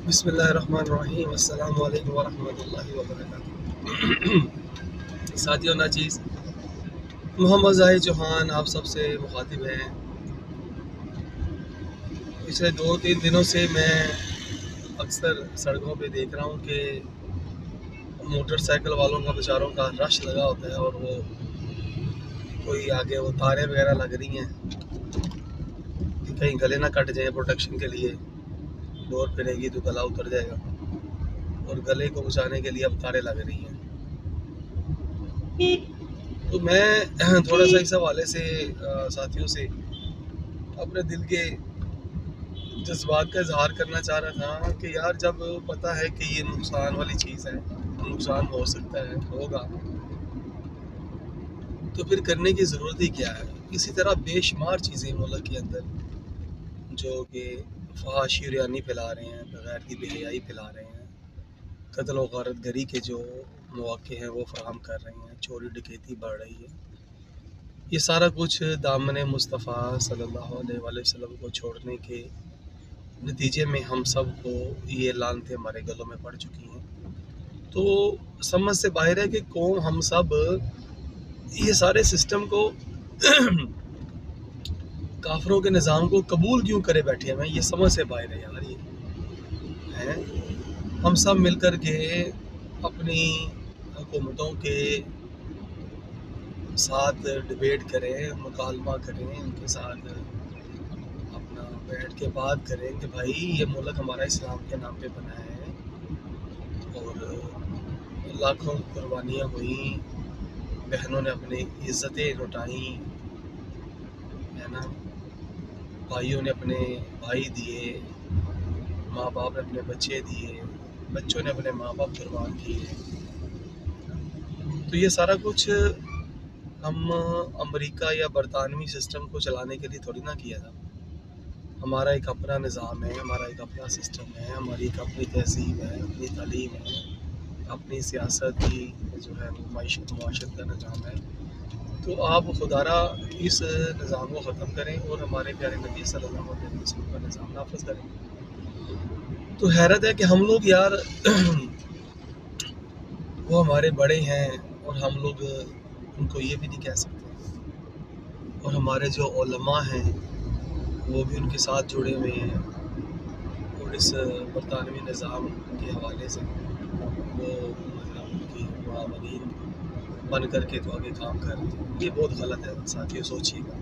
बिस्मिल्लाहिर्रहमानिर्रहीम। अस्सलाम वालेकुम वरहमतुल्लाहि वबरकातुहू। साथियों नाचीज़, मोहम्मद ज़ाहिद चौहान आप सबसे मुखातिब हैं। पिछले 2-3 दिनों से मैं अक्सर सड़कों पे देख रहा हूँ कि मोटरसाइकिल वालों का बेचारों का रश लगा होता है और वो कोई आगे वो तारें वगैरह लग रही हैं कि कहीं गले ना कट जाए। प्रोटेक्शन के लिए डोर फिरेगी तो गला उतर जाएगा और गले को बचाने के लिए अब तारें लग रही हैं। तो मैं थोड़ा सा इस हवाले से साथियों से अपने दिल के जज्बात का इजहार करना चाह रहा था कि यार, जब पता है कि ये नुकसान वाली चीज़ है, नुकसान हो सकता है, होगा, तो फिर करने की ज़रूरत ही क्या है। इसी तरह बेशुमार चीज़ें मुल्क के अंदर जो कि फहाशी और यानी फैला रहे हैं, बगैर की बेहयाई फैला रहे हैं, कत्ल व गारत गरी के जो मौके हैं वो फराहम कर रहे हैं, चोरी डकैती बढ़ रही है, ये सारा कुछ दामन मुस्तफ़ा सल्लल्लाहु अलैहि वसल्लम को छोड़ने के नतीजे में हम सब को ये लानतें हमारे गलों में पड़ चुकी हैं। तो समझ से बाहर है कि कौन हम सब ये सारे सिस्टम को काफरों के निज़ाम को कबूल क्यों करे बैठे हैं। ये समझ से बाहर है यार। ये है हम सब मिलकर के अपनी हुकूमतों के साथ डिबेट करें, मुकालमा करें, उनके साथ अपना बैठ के बात करें कि भाई ये मुल्क हमारा इस्लाम के नाम पे बना है और लाखों कुर्बानियाँ हुई, बहनों ने अपनी इज़्ज़तें लुटाई, है ना, भाइयों ने अपने भाई दिए, माँ बाप ने अपने बच्चे दिए, बच्चों ने अपने माँ बाप कुर्बान किए। तो ये सारा कुछ हम अमेरिका या बरतानवी सिस्टम को चलाने के लिए थोड़ी ना किया था। हमारा एक अपना निज़ाम है, हमारा एक अपना सिस्टम है, हमारी एक अपनी तहज़ीब है, अपनी तालीम है, अपनी सियासत की जो है वो माशत का निज़ाम है। तो आप खुदारा इस निज़ाम को ख़त्म करें और हमारे प्यारे नबी सल्लल्लाहु अलैहि वसल्लम का निज़ाम नाफिज़ करें। तो हैरत है कि हम लोग यार वो हमारे बड़े हैं और हम लोग उनको ये भी नहीं कह सकते, और हमारे जो उलमा हैं वो भी उनके साथ जुड़े हुए हैं और इस बरतानवी निज़ाम के हवाले से वो मतलब उनकी मुआवनीन बन कर के तो आगे काम कर रहे हैं। ये बहुत गलत है साथियों, सोचिएगा।